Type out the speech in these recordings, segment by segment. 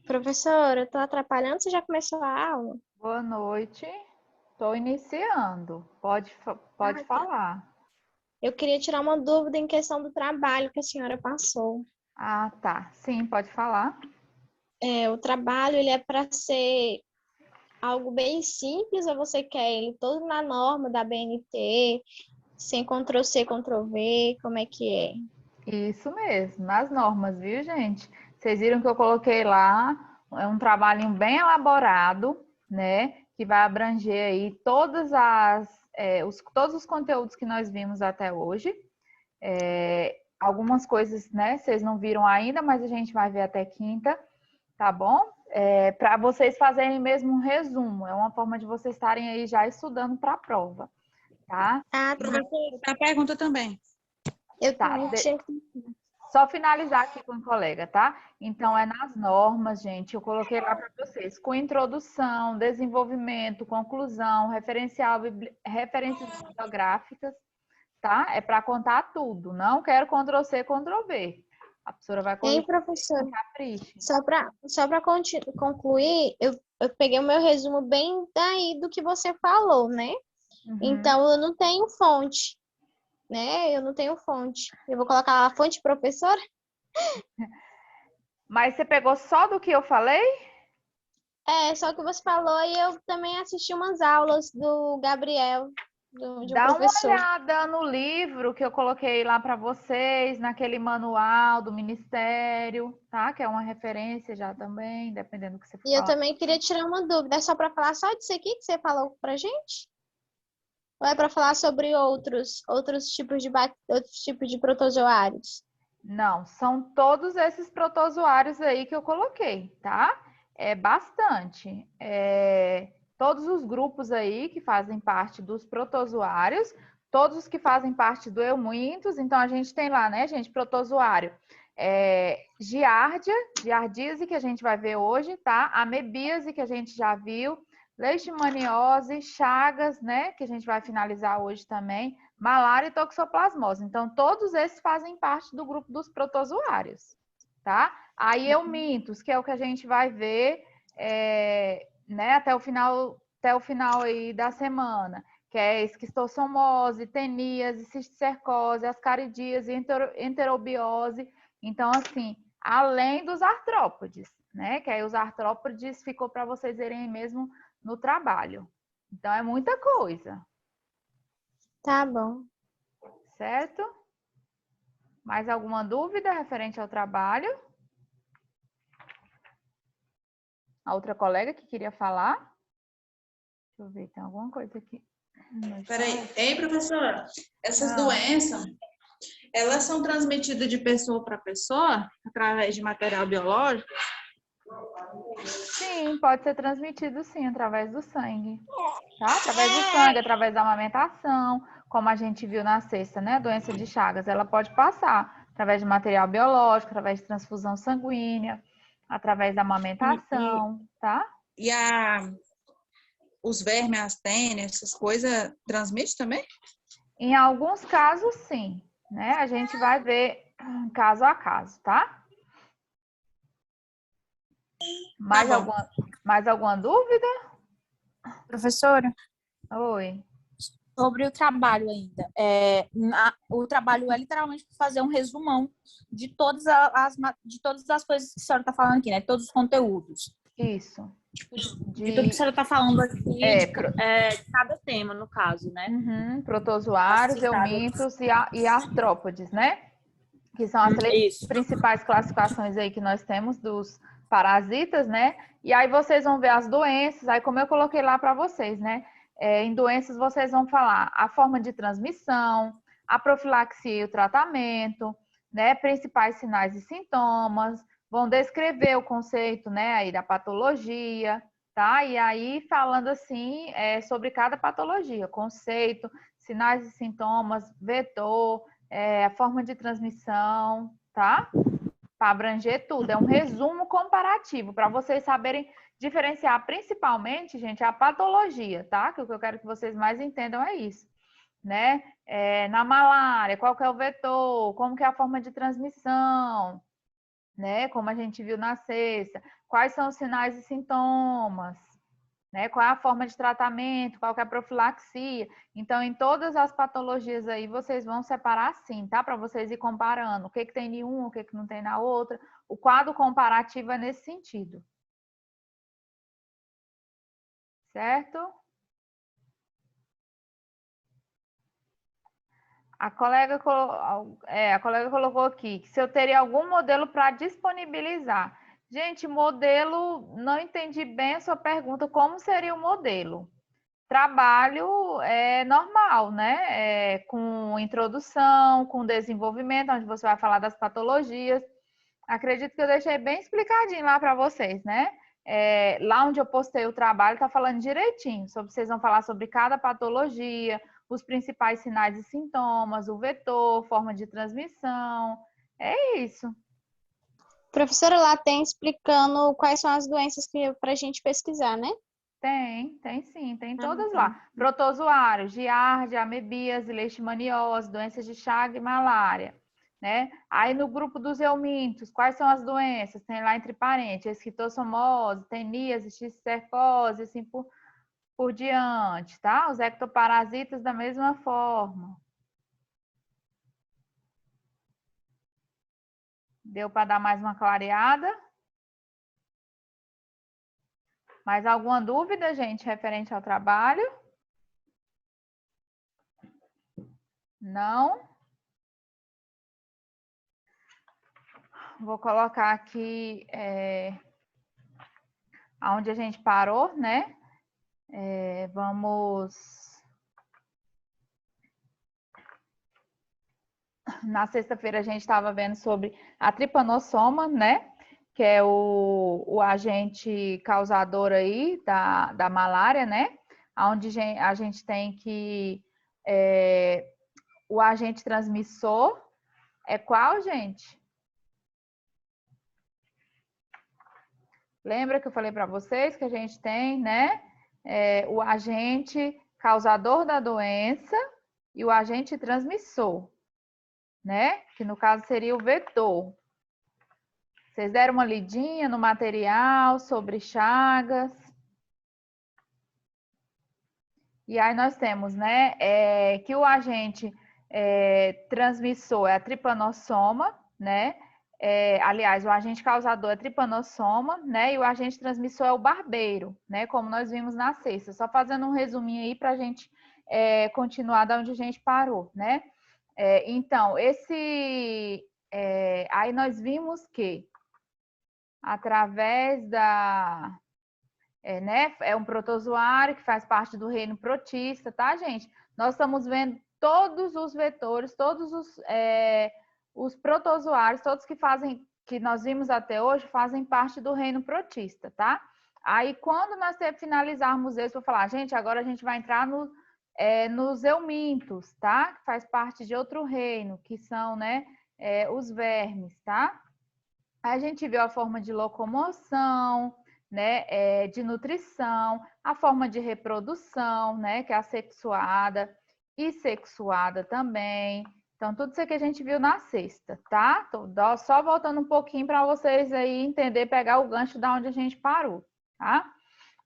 Professora, eu tô atrapalhando? Você já começou a aula? Boa noite. Estou iniciando. Pode Ah, tá. falar. Eu queria tirar uma dúvida em questão do trabalho que a senhora passou. Ah, tá. Sim, pode falar. O trabalho, ele é para ser algo bem simples ou você quer ele todo na norma da BNT, sem Ctrl+C, Ctrl+V, como é que é? Isso mesmo, nas normas, viu, gente? Vocês viram que eu coloquei lá, é um trabalhinho bem elaborado, né? Que vai abranger aí todos os conteúdos que nós vimos até hoje. Algumas coisas, né? Vocês não viram ainda, mas a gente vai ver até quinta, tá bom? Para vocês fazerem mesmo um resumo, é uma forma de vocês estarem aí já estudando para a prova, tá? Ah, tá. Professora, tem a pergunta também. Eu Tá, também tinha que... só finalizar aqui com o colega, tá? Então, é nas normas, gente, eu coloquei lá para vocês, com introdução, desenvolvimento, conclusão, referências bibliográficas, tá? É para contar tudo, não quero Ctrl+C, Ctrl+V. A professora vai Hein, corrigir, professora? não capriche. Só para concluir, eu peguei o meu resumo bem daí do que você falou, né? Uhum. Então, eu não tenho fonte, né? Eu não tenho fonte. Eu vou colocar a fonte professora? Mas você pegou só do que eu falei? Só que você falou e eu também assisti umas aulas do Gabriel, de um Dá uma professor. olhada no livro que eu coloquei lá para vocês, naquele manual do Ministério, tá? Que é uma referência já também, dependendo do que você for E eu falar. também queria tirar uma dúvida. É só para falar só disso aqui que você falou pra gente? Ou é para falar sobre outros tipos de protozoários? Não, são todos esses protozoários aí que eu coloquei, tá? É bastante. Todos os grupos aí que fazem parte dos protozoários, todos os que fazem parte do eumintos, então a gente tem lá, né, gente, protozoário. Giardia, giardíase, que a gente vai ver hoje, tá? Amebíase, que a gente já viu. Leishmaniose, chagas, né, que a gente vai finalizar hoje também. Malária e toxoplasmose. Então, todos esses fazem parte do grupo dos protozoários, tá? Aí eumintos, que é o que a gente vai ver, né, até o final aí da semana, que é esquistossomose, teníase, cisticercose, ascaridíase, enterobiose. Então, assim, além dos artrópodes, né, que aí os artrópodes ficou para vocês verem mesmo no trabalho. Então, é muita coisa, Tá bom. certo? Mais alguma dúvida referente ao trabalho? A outra colega que queria falar? Deixa eu ver, tem alguma coisa aqui. Peraí. Ei, professora, essas Ah, doenças, elas são transmitidas de pessoa para pessoa através de material biológico? sim, pode ser transmitido sim, através do sangue, tá? Através do sangue, através da amamentação, como a gente viu na sexta, né? A doença de Chagas, ela pode passar através de material biológico, através de transfusão sanguínea, através da E, e, amamentação, tá? e os vermes, as tênis, essas coisas, transmite também? Em alguns casos, sim, né? A gente vai ver caso a caso, tá? Tá Mais bom. alguma, mais alguma dúvida? Professora, Oi. sobre o trabalho ainda. O trabalho é literalmente fazer um resumão de todas as coisas que a senhora está falando aqui, né? Todos os conteúdos. Isso. De tudo que a senhora está falando aqui, É, de cada tema, no caso, né? Tá protozoários, citado. eumintos e artrópodes, né? Que são as Isso. principais classificações aí que nós temos dos parasitas, né? E aí vocês vão ver as doenças, aí como eu coloquei lá para vocês, né? Em doenças vocês vão falar a forma de transmissão, a profilaxia e o tratamento, né? Principais sinais e sintomas, vão descrever o conceito, né? Aí da patologia, tá? E aí falando assim sobre cada patologia, conceito, sinais e sintomas, vetor, a forma de transmissão, tá? Para abranger tudo. É um resumo comparativo, para vocês saberem diferenciar principalmente, gente, a patologia, tá? Que o que eu quero que vocês mais entendam é isso, né? Na malária, qual que é o vetor, como que é a forma de transmissão, né? Como a gente viu na sexta. Quais são os sinais e sintomas, né? Qual é a forma de tratamento, qual que é a profilaxia. Então, em todas as patologias aí, vocês vão separar assim, tá? Para vocês ir comparando o que tem em um, o que não tem na outra. O quadro comparativo é nesse sentido. Certo? A colega colocou aqui que se eu teria algum modelo para disponibilizar. Gente, modelo, não entendi bem a sua pergunta. Como seria o modelo? Trabalho normal, né? Com introdução, com desenvolvimento, onde você vai falar das patologias. Acredito que eu deixei bem explicadinho lá para vocês, né? Lá onde eu postei o trabalho, está falando direitinho. Vocês vão falar sobre cada patologia, os principais sinais e sintomas, o vetor, forma de transmissão. É isso. Professora, lá tem explicando quais são as doenças que para a gente pesquisar, né? Tem sim, tem todas lá. Protozoários, giardia, amebíase, leishmaniose, doenças de Chagas e malária, né? Aí no grupo dos eumintos, quais são as doenças? Tem lá entre parênteses, esquistossomose, teníase, cisticercose, assim por diante, tá? Os ectoparasitas da mesma forma. Deu para dar mais uma clareada? Mais alguma dúvida, gente, referente ao trabalho? Não? Vou colocar aqui onde a gente parou, né? Vamos... Na sexta-feira a gente estava vendo sobre a tripanossoma, né? Que é o agente causador aí da malária, né? Onde a gente tem que... o agente transmissor é qual, gente? Lembra que eu falei para vocês que a gente tem, né? O agente causador da doença e o agente transmissor, né? Que no caso seria o vetor. Vocês deram uma lidinha no material sobre Chagas. E aí nós temos, né? Que o agente transmissor é a tripanossoma, né? Aliás, o agente causador é a tripanossoma, né? E o agente transmissor é o barbeiro, né? Como nós vimos na sexta. Só fazendo um resuminho aí para a gente continuar da onde a gente parou, né? Então, aí nós vimos que através é um protozoário que faz parte do reino protista, tá, gente? Nós estamos vendo todos os vetores, todos os protozoários, todos que nós vimos até hoje, fazem parte do reino protista, tá? Aí, quando nós finalizarmos esse, eu vou falar, gente, agora a gente vai entrar nos eumintos, tá? Que faz parte de outro reino, que são, né, os vermes, tá? Aí a gente viu a forma de locomoção, né, de nutrição, a forma de reprodução, né, que é assexuada e sexuada também. Então, tudo isso aqui a gente viu na sexta, tá? Tô só voltando um pouquinho para vocês aí entender, pegar o gancho da onde a gente parou, tá?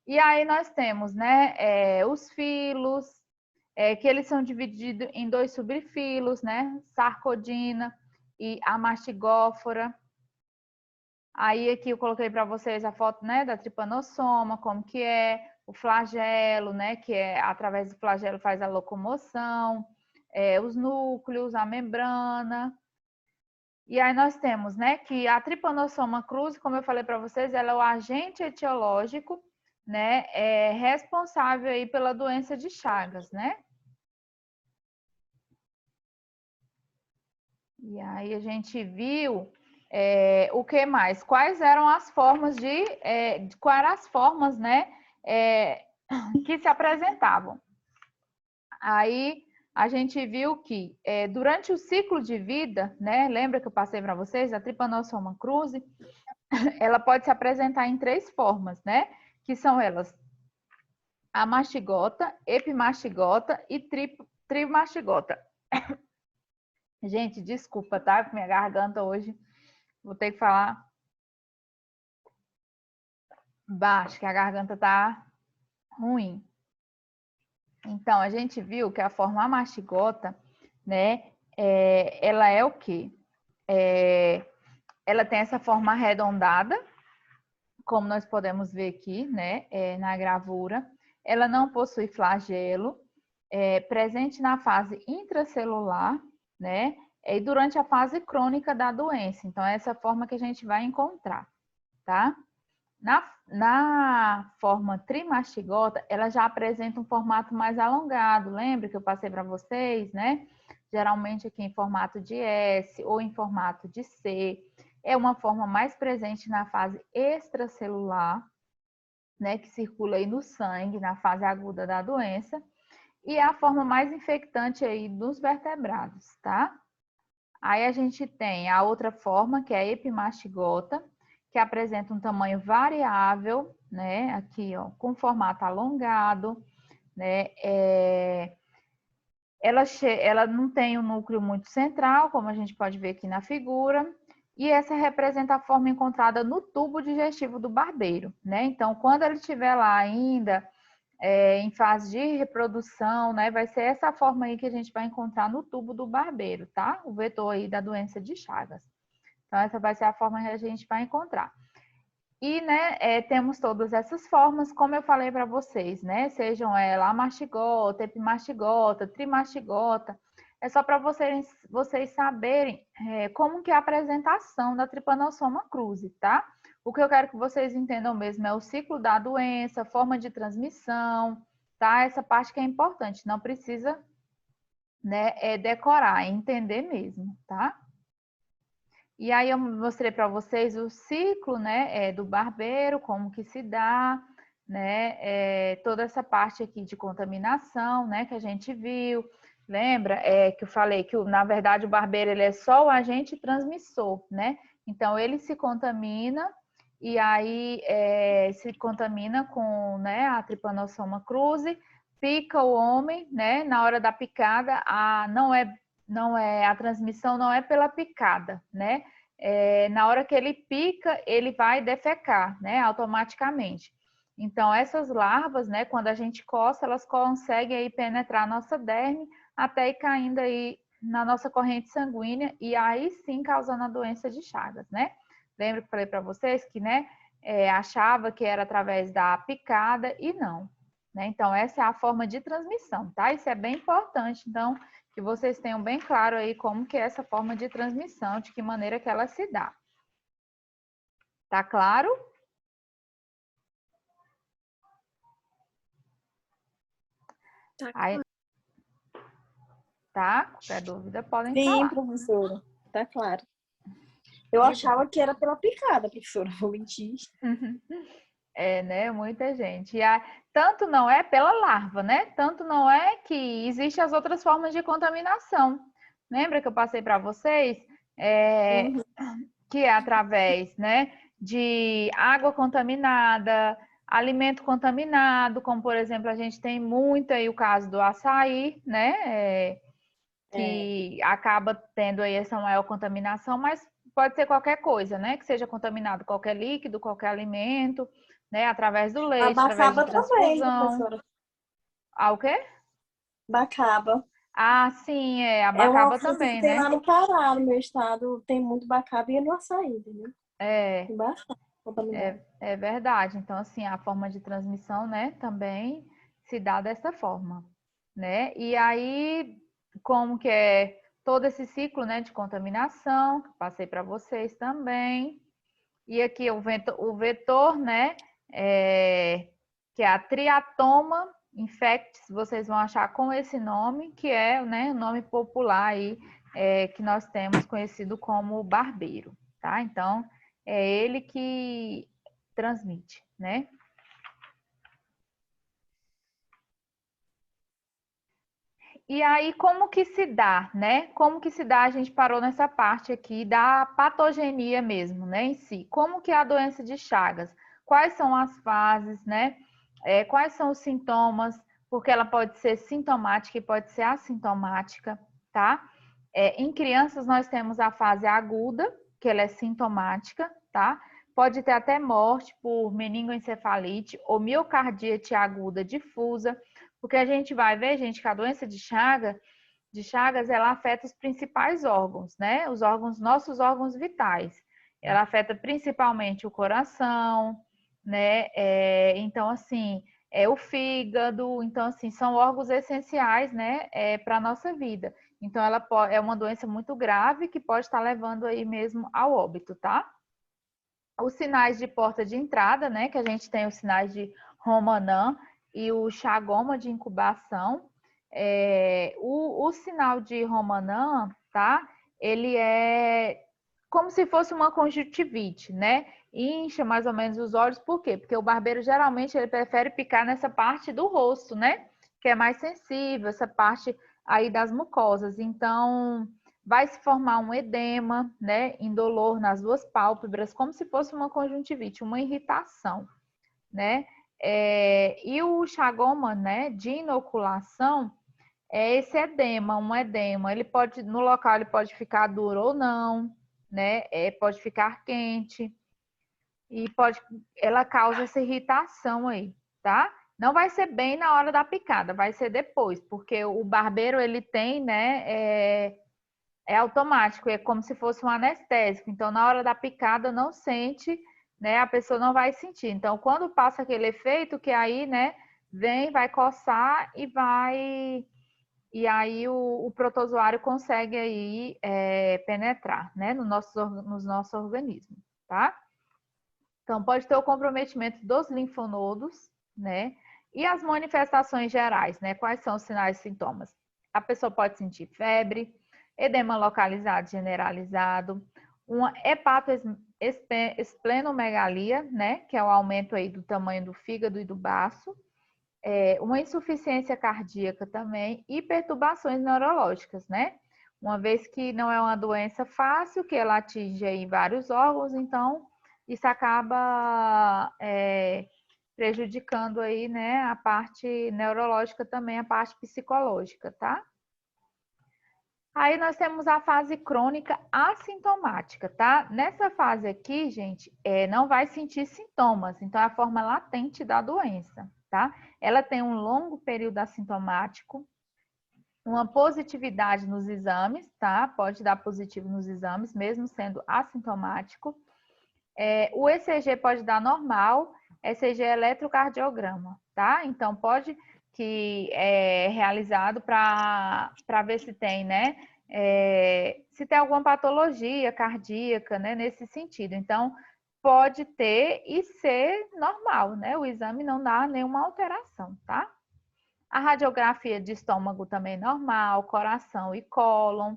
E aí nós temos, né, os filos, que eles são divididos em 2 subfilos, né, sarcodina e a mastigófora. Aí aqui eu coloquei para vocês a foto, né, da tripanossoma, como que é, o flagelo, né, que através do flagelo faz a locomoção, os núcleos, a membrana. E aí nós temos, né, que a tripanossoma cruzi, como eu falei para vocês, ela é o agente etiológico, né, responsável aí pela doença de Chagas, né? E aí a gente viu o que mais? Quais eram as formas quais eram as formas, né, que se apresentavam? Aí a gente viu que durante o ciclo de vida, né, lembra que eu passei para vocês, a tripanossoma cruzi, ela pode se apresentar em 3 formas, né, que são elas a mastigota, epimastigota e trimastigota. Gente, desculpa, tá? Minha garganta hoje Vou ter que falar baixo, que a garganta tá ruim. Então, a gente viu que a forma mastigota, né, ela é o quê? Ela tem essa forma arredondada, como nós podemos ver aqui, né, na gravura. Ela não possui flagelo, presente na fase intracelular, né, e durante a fase crônica da doença. Então, é essa forma que a gente vai encontrar, tá? Na forma trimastigota, ela já apresenta um formato mais alongado. Lembra que eu passei para vocês, né? Geralmente aqui em formato de S ou em formato de C. É uma forma mais presente na fase extracelular, né? Que circula aí no sangue, na fase aguda da doença. E é a forma mais infectante aí dos vertebrados, tá? Aí a gente tem a outra forma, que é a epimastigota, que apresenta um tamanho variável, né? Aqui, ó, com formato alongado, né? Ela não tem um núcleo muito central, como a gente pode ver aqui na figura, e essa representa a forma encontrada no tubo digestivo do barbeiro, né? Então, quando ele estiver lá ainda em fase de reprodução, né? Vai ser essa forma aí que a gente vai encontrar no tubo do barbeiro, tá? O vetor aí da doença de Chagas. Então, essa vai ser a forma que a gente vai encontrar. E, né, temos todas essas formas, como eu falei para vocês, né? Sejam ela amastigota, epimastigota, trimastigota. É só para vocês saberem como que é a apresentação da Trypanosoma cruzi, tá? O que eu quero que vocês entendam mesmo é o ciclo da doença, forma de transmissão, tá? Essa parte que é importante, não precisa, né, decorar, é entender mesmo, tá? E aí eu mostrei para vocês o ciclo, né, do barbeiro, como que se dá, né, toda essa parte aqui de contaminação, né, que a gente viu. Lembra que eu falei que, na verdade, o barbeiro ele é só o agente transmissor, né? Então, ele se contamina e aí se contamina com, né, a Trypanosoma cruzi, pica o homem, né? Na hora da picada, a transmissão não é pela picada, né? Na hora que ele pica, ele vai defecar, né? Automaticamente. Então, essas larvas, né? Quando a gente coça, elas conseguem aí penetrar a nossa derme até ir caindo aí na nossa corrente sanguínea e aí sim causando a doença de Chagas, né? Lembra que eu falei para vocês que, né? Achava que era através da picada e não, né? Então, essa é a forma de transmissão, tá? Isso é bem importante. Então, que vocês tenham bem claro aí como que é essa forma de transmissão, de que maneira que ela se dá. Tá claro? Tá. Aí, tá? Qualquer dúvida, podem Sim, falar. professora. Tá claro. Eu achava que era pela picada, professora. Vou mentir. Né? Muita gente. Tanto não é pela larva, né? Tanto não é que existem as outras formas de contaminação. Lembra que eu passei para vocês? Que é através, né, de água contaminada, alimento contaminado, como, por exemplo, a gente tem muito aí o caso do açaí, né? Que acaba tendo aí essa maior contaminação, mas pode ser qualquer coisa, né? Que seja contaminado qualquer líquido, qualquer alimento, né? Através do leite, através de Abacaba também, transfusão. professora. Ah, o quê? Bacaba. Ah, sim, É uma abacaba fruta também, que tem né? lá no Pará, no meu estado. Tem muito bacaba e no açaí, entendeu? Tem bastante contaminado. É verdade. Então, assim, a forma de transmissão, né, também se dá dessa forma, né? E aí, como que é todo esse ciclo, né, de contaminação, que passei para vocês também. E aqui o vetor, né, que é a Triatoma infectis, vocês vão achar com esse nome, que é, né, o nome popular aí, que nós temos conhecido como barbeiro, tá? Então, é ele que transmite, né? E aí, como que se dá, né? Como que se dá? A gente parou nessa parte aqui da patogenia mesmo, né, em si. Como que é a doença de Chagas? Quais são as fases, né? Quais são os sintomas? Porque ela pode ser sintomática e pode ser assintomática, tá? Em crianças, nós temos a fase aguda, que ela é sintomática, tá? Pode ter até morte por meningoencefalite ou miocardite aguda difusa, porque a gente vai ver, gente, que a doença de Chagas, ela afeta os principais órgãos, né? Nossos órgãos vitais. Ela afeta principalmente o coração, né? Então, assim, o fígado. Então, assim, são órgãos essenciais, né? Para a nossa vida. Então, ela é uma doença muito grave que pode estar levando aí mesmo ao óbito, tá? Os sinais de porta de entrada, né? Que a gente tem os sinais de Romanin e o chagoma de incubação. O sinal de Romanin, tá? Ele é como se fosse uma conjuntivite, né? Incha mais ou menos os olhos, por quê? Porque o barbeiro geralmente ele prefere picar nessa parte do rosto, né? Que é mais sensível, essa parte aí das mucosas. Então, vai se formar um edema, né? Indolor nas duas pálpebras, como se fosse uma conjuntivite, uma irritação, né? E o chagoma, né? De inoculação, esse edema, um edema. Ele pode, no local, ele pode ficar duro ou não, né? Pode ficar quente e ela causa essa irritação aí, tá? Não vai ser bem na hora da picada, vai ser depois, porque o barbeiro ele tem, né? É automático, é como se fosse um anestésico. Então, na hora da picada, não sente, né? A pessoa não vai sentir. Então, quando passa aquele efeito, que aí, né? Vai coçar e vai. E aí o protozoário consegue aí penetrar, né? No nosso organismo, tá? Então, pode ter o comprometimento dos linfonodos, né? E as manifestações gerais, né? Quais são os sinais e sintomas? A pessoa pode sentir febre, edema localizado generalizado, uma hepatoesplenomegalia, né? Que é o aumento aí do tamanho do fígado e do baço, uma insuficiência cardíaca também e perturbações neurológicas, né? Uma vez que não é uma doença fácil, que ela atinge aí vários órgãos, então isso acaba prejudicando aí, né, a parte neurológica também, a parte psicológica, tá? Aí nós temos a fase crônica assintomática, tá? Nessa fase aqui, gente, não vai sentir sintomas, então é a forma latente da doença, tá? Ela tem um longo período assintomático, uma positividade nos exames, tá? Pode dar positivo nos exames, mesmo sendo assintomático. O ECG pode dar normal, ECG é eletrocardiograma, tá? Então, pode que é realizado para ver se tem, né? Se tem alguma patologia cardíaca, né? Nesse sentido. Então, pode ter e ser normal, né? O exame não dá nenhuma alteração, tá? A radiografia de estômago também normal, coração e cólon,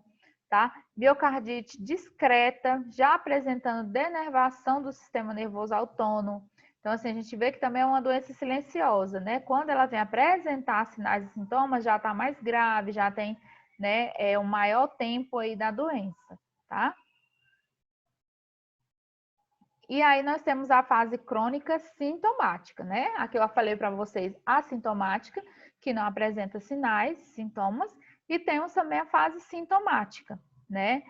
tá? Miocardite discreta, já apresentando denervação do sistema nervoso autônomo. Então, assim, a gente vê que também é uma doença silenciosa, né? Quando ela vem apresentar sinais e sintomas, já está mais grave, já tem, né, um maior tempo aí da doença, tá? E aí nós temos a fase crônica sintomática, né? Aqui eu falei para vocês assintomática, que não apresenta sinais, sintomas, e temos também a fase sintomática, né?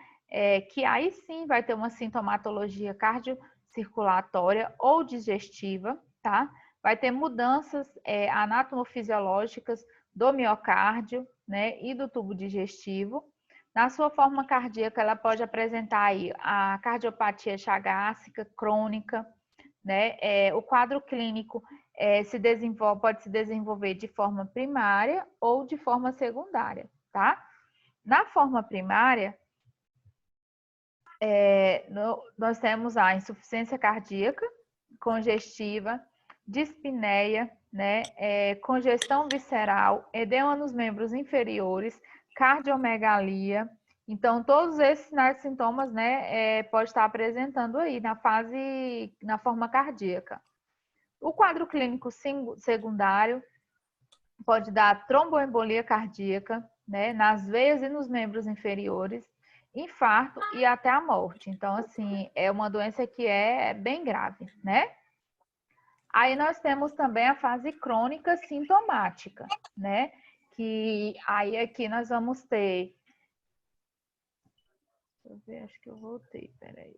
Que aí sim vai ter uma sintomatologia cardiocirculatória ou digestiva, tá? Vai ter mudanças anatomofisiológicas do miocárdio, né? E do tubo digestivo. Na sua forma cardíaca, ela pode apresentar aí a cardiopatia chagásica crônica, né? O quadro clínico pode se desenvolver de forma primária ou de forma secundária, tá? Na forma primária, nós temos a insuficiência cardíaca congestiva, dispneia, né? Congestão visceral, edema nos membros inferiores, cardiomegalia. Então, todos esses sinais e sintomas, né, pode estar apresentando aí na forma cardíaca. O quadro clínico secundário pode dar tromboembolia cardíaca, né, nas veias e nos membros inferiores, infarto e até a morte. Então, assim, é uma doença que é bem grave, né? Aí nós temos também a fase crônica sintomática, né? Que aí aqui nós vamos ter Deixa eu ver, acho que eu voltei, peraí.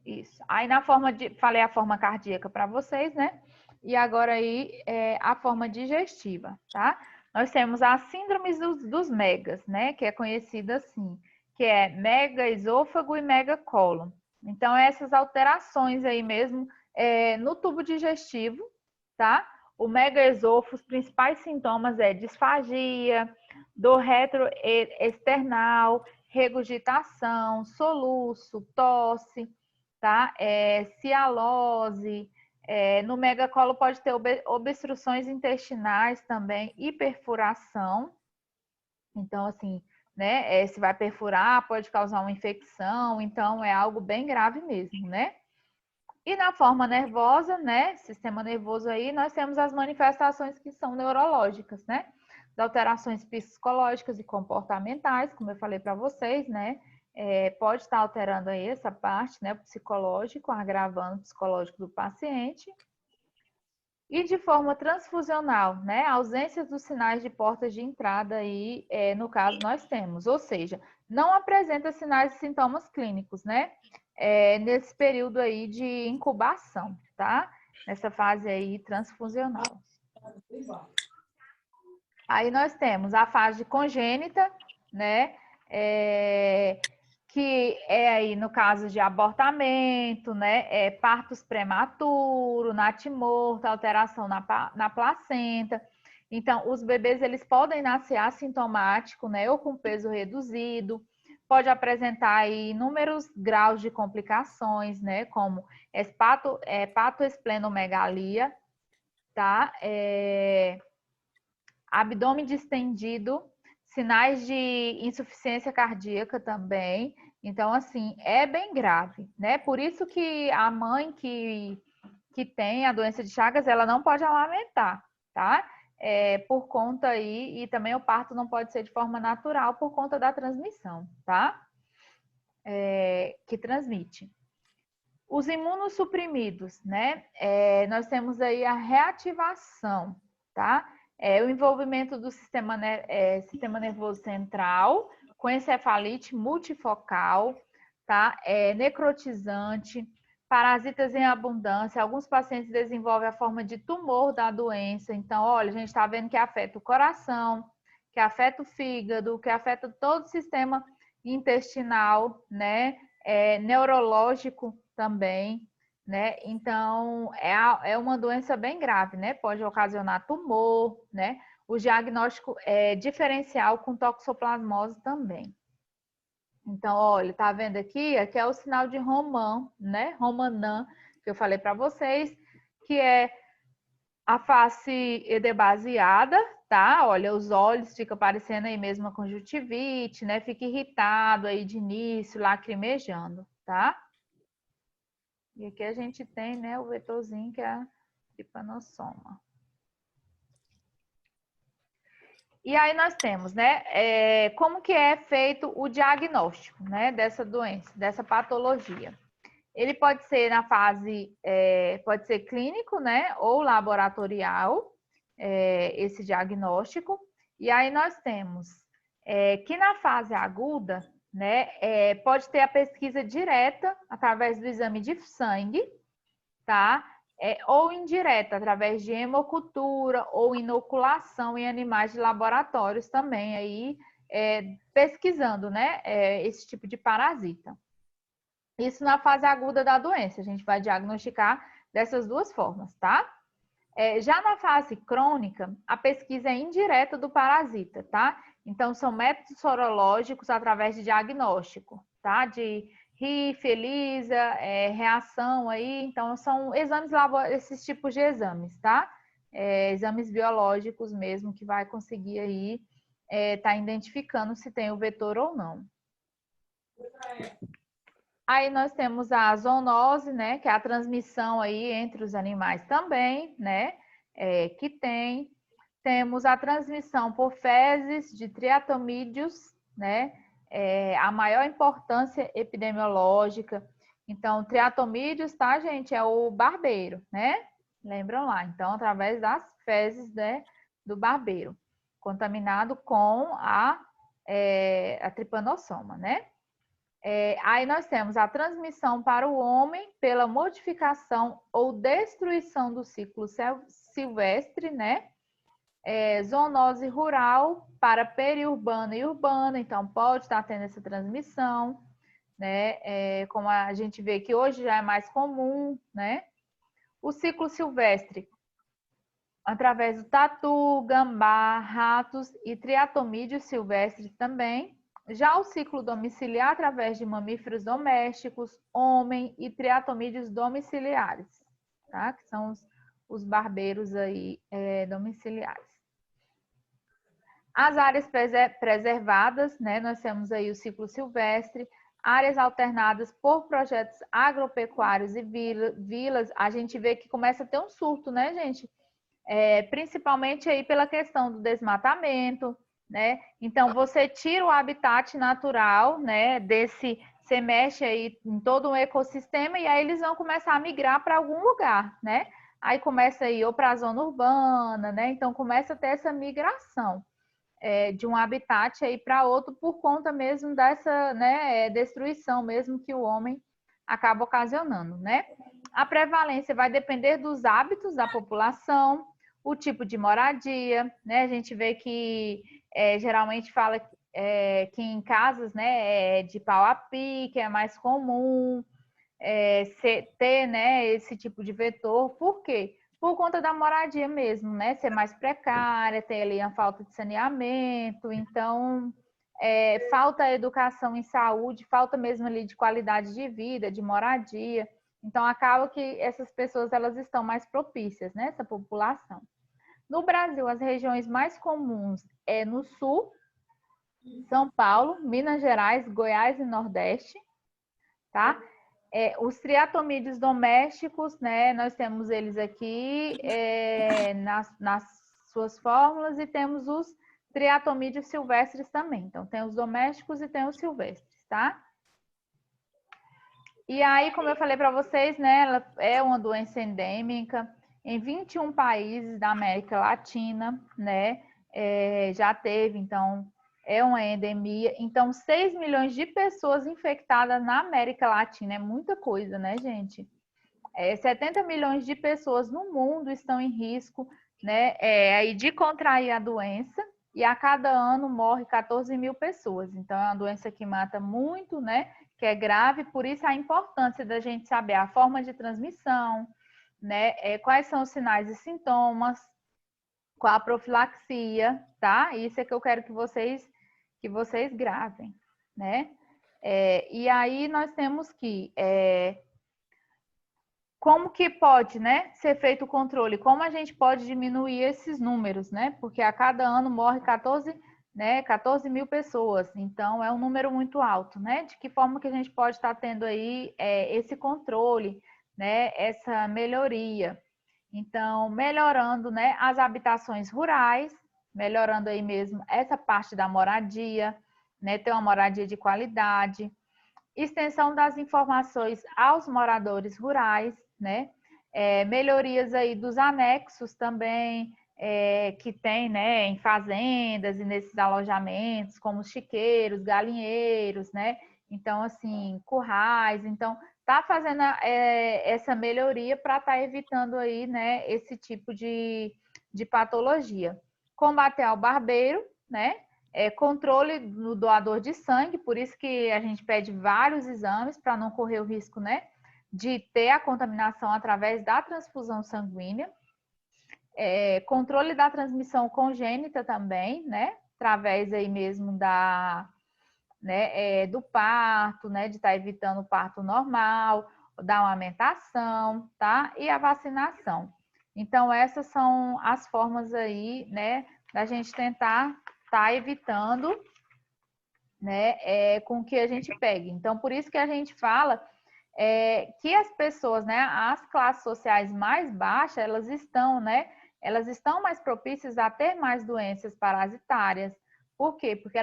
Isso. Aí na forma de, falei a forma cardíaca para vocês, né? E agora aí a forma digestiva, tá? Nós temos as síndromes dos megas, né? Que é conhecida assim, que é megaesôfago e megacólon. Então, essas alterações aí mesmo no tubo digestivo, tá? O megaesôfago, os principais sintomas é disfagia, dor retroesternal, regurgitação, soluço, tosse, tá? Cialose. No megacolo pode ter obstruções intestinais também e perfuração. Então, assim, né? Se vai perfurar, pode causar uma infecção. Então, é algo bem grave mesmo, né? E na forma nervosa, né? Sistema nervoso aí, nós temos as manifestações que são neurológicas, né? As alterações psicológicas e comportamentais, como eu falei para vocês, né? Pode estar alterando aí essa parte, né? O psicológico, agravando o psicológico do paciente. E de forma transfusional, né? Ausência dos sinais de portas de entrada aí, no caso, nós temos. Ou seja, não apresenta sinais e sintomas clínicos, né? Nesse período aí de incubação, tá? Nessa fase aí transfusional. Aí nós temos a fase congênita, né? Que é aí no caso de abortamento, né? Partos prematuros, natimorto, alteração na placenta. Então, os bebês eles podem nascer assintomático, né? Ou com peso reduzido. Pode apresentar aí inúmeros graus de complicações, né? Como hepatoesplenomegalia, tá? Abdômen distendido, sinais de insuficiência cardíaca também. Então, assim, é bem grave, né? Por isso que a mãe que tem a doença de Chagas, ela não pode amamentar, tá? Por conta aí, e também o parto não pode ser de forma natural por conta da transmissão, tá? Que transmite. Os imunossuprimidos, né? Nós temos aí a reativação, tá? O envolvimento do sistema nervoso central com encefalite multifocal, tá? Necrotizante, parasitas em abundância. Alguns pacientes desenvolvem a forma de tumor da doença. Então, olha, a gente está vendo que afeta o coração, que afeta o fígado, que afeta todo o sistema intestinal, né? Neurológico também, né? Então, é uma doença bem grave, né? Pode ocasionar tumor, né? O diagnóstico é diferencial com toxoplasmose também. Então, olha, tá vendo aqui? Aqui é o sinal de Roman, né? Romanã, que eu falei para vocês, que é a face edemaziada, tá? Olha, os olhos ficam parecendo aí mesmo a conjuntivite, né? Fica irritado aí de início, lacrimejando, tá? E aqui a gente tem, né, o vetorzinho que é a tripanossoma. E aí nós temos, né, como que é feito o diagnóstico, né, dessa doença, dessa patologia. Ele pode ser na fase, pode ser clínico, né, ou laboratorial, esse diagnóstico. E aí nós temos que na fase aguda, né, pode ter a pesquisa direta através do exame de sangue, tá? Ou indireta, através de hemocultura ou inoculação em animais de laboratórios também, aí pesquisando, né, esse tipo de parasita. Isso na fase aguda da doença, a gente vai diagnosticar dessas duas formas, tá? Já na fase crônica, a pesquisa é indireta do parasita, tá? Então, são métodos sorológicos através de diagnóstico, tá? De RIF, ELISA, reação aí. Então, são exames, esses tipos de exames, tá? Exames biológicos mesmo, que vai conseguir aí tá identificando se tem o vetor ou não. Aí nós temos a zoonose, né, que é a transmissão aí entre os animais também, né, que tem. Temos a transmissão por fezes de triatomídeos, né, a maior importância epidemiológica. Então, triatomídeos, tá, gente, é o barbeiro, né? Lembram lá? Então, através das fezes, né, do barbeiro, contaminado com a tripanossoma, né? Aí nós temos a transmissão para o homem pela modificação ou destruição do ciclo silvestre, né? Zoonose rural para periurbana e urbana, então pode estar tendo essa transmissão, né? Como a gente vê que hoje já é mais comum, né? O ciclo silvestre, através do tatu, gambá, ratos e triatomídeos silvestres também. Já o ciclo domiciliar, através de mamíferos domésticos, homem e triatomídeos domiciliares, tá? Que são os barbeiros aí domiciliares. As áreas preservadas, né? Nós temos aí o ciclo silvestre, áreas alternadas por projetos agropecuários e vilas. A gente vê que começa a ter um surto, né, gente? Principalmente aí pela questão do desmatamento, né? Então, você tira o habitat natural, né? Você mexe aí em todo um ecossistema e aí eles vão começar a migrar para algum lugar, né? Aí começa aí ou para a zona urbana, né? Então, começa a ter essa migração de um habitat aí para outro por conta mesmo dessa, né, destruição mesmo que o homem acaba ocasionando, né? A prevalência vai depender dos hábitos da população, o tipo de moradia, né? A gente vê que geralmente fala que em casas, né, de pau a pique é mais comum ter, né, esse tipo de vetor. Por quê? Por conta da moradia mesmo, né? Ser mais precária, ter ali a falta de saneamento, então falta educação em saúde, falta mesmo ali de qualidade de vida, de moradia. Então acaba que essas pessoas elas estão mais propícias, né? Essa população. No Brasil, as regiões mais comuns é no sul, São Paulo, Minas Gerais, Goiás e Nordeste, tá? Os triatomídeos domésticos, né? Nós temos eles aqui nas suas fórmulas e temos os triatomídeos silvestres também. Então, tem os domésticos e tem os silvestres, tá? E aí, como eu falei para vocês, né? Ela é uma doença endêmica em 21 países da América Latina, né? Já teve, então, é uma endemia. Então, 6 milhões de pessoas infectadas na América Latina. É muita coisa, né, gente? 70 milhões de pessoas no mundo estão em risco, né, aí de contrair a doença. E a cada ano morre 14 mil pessoas. Então, é uma doença que mata muito, né? Que é grave. Por isso, a importância da gente saber a forma de transmissão, né? Quais são os sinais e sintomas, qual a profilaxia, tá? Isso é que eu quero que vocês gravem, né? E aí nós temos que como que pode, né, ser feito o controle? Como a gente pode diminuir esses números, né? Porque a cada ano morre 14 mil pessoas. Então, é um número muito alto, né? De que forma que a gente pode estar tendo aí esse controle, né? Essa melhoria. Então, melhorando, né, as habitações rurais, melhorando aí mesmo essa parte da moradia, né, ter uma moradia de qualidade, extensão das informações aos moradores rurais, né, melhorias aí dos anexos também, que tem, né, em fazendas e nesses alojamentos, como os chiqueiros, galinheiros, né, então, assim, currais, então, tá fazendo essa melhoria para estar evitando aí, né, esse tipo de patologia. Combater ao barbeiro, né, controle no doador de sangue, por isso que a gente pede vários exames para não correr o risco, né, de ter a contaminação através da transfusão sanguínea. Controle da transmissão congênita também, né, através aí mesmo do parto, né, de estar evitando o parto normal, da amamentação, tá? E a vacinação. Então, essas são as formas aí, né, da gente tentar estar evitando, né, com que a gente pegue. Então, por isso que a gente fala que as pessoas, né, as classes sociais mais baixas, elas estão mais propícias a ter mais doenças parasitárias. Por quê? Porque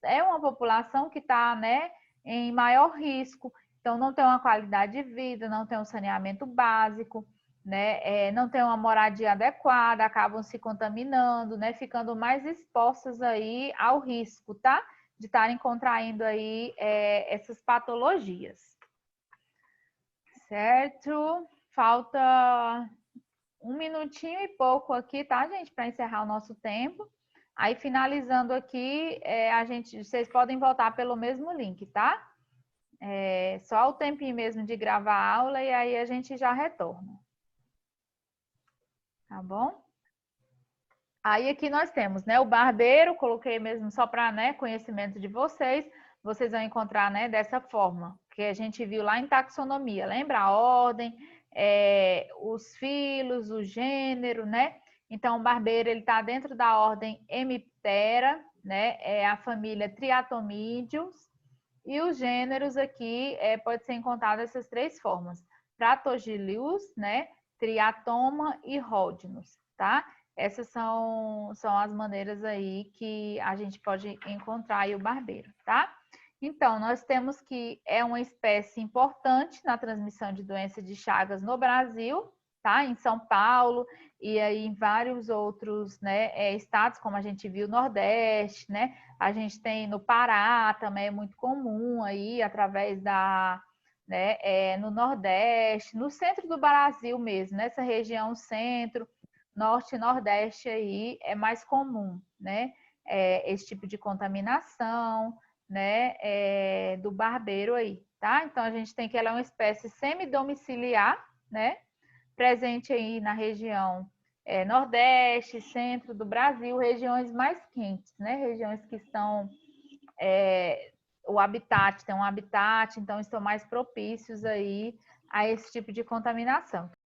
é uma população que está, né, em maior risco, então não tem uma qualidade de vida, não tem um saneamento básico, né, não tem uma moradia adequada, acabam se contaminando, né, ficando mais expostas aí ao risco, tá? de estarem contraindo aí essas patologias. Certo? Falta 1 minutinho e pouco aqui, tá, gente? Para encerrar o nosso tempo. Aí, finalizando aqui, vocês podem voltar pelo mesmo link, tá? Só o tempinho mesmo de gravar a aula e aí a gente já retorna. Tá bom? Aí aqui nós temos, né, o barbeiro, coloquei mesmo só para, né, conhecimento de vocês. Vocês vão encontrar, né, dessa forma, que a gente viu lá em taxonomia. Lembra a ordem, os filos, o gênero, né? Então, o barbeiro, ele está dentro da ordem Hemiptera, né? É a família Triatomídeos. E os gêneros aqui pode ser encontrado dessas 3 formas. Pratogilius, né? Triatoma e Rhodnus, tá? Essas são as maneiras aí que a gente pode encontrar aí o barbeiro, tá? Então, nós temos que é uma espécie importante na transmissão de doença de Chagas no Brasil, tá? Em São Paulo e aí em vários outros, né, estados, como a gente viu, Nordeste, né? A gente tem no Pará, também é muito comum aí, através né, no Nordeste, no centro do Brasil mesmo, nessa região centro, Norte e Nordeste aí é mais comum, né? Esse tipo de contaminação, né, do barbeiro aí, tá? Então, a gente tem que ela é uma espécie semidomiciliar, né? Presente aí na região Nordeste, centro do Brasil, regiões mais quentes, né? Regiões que estão o habitat, tem um habitat, então estão mais propícios aí a esse tipo de contaminação.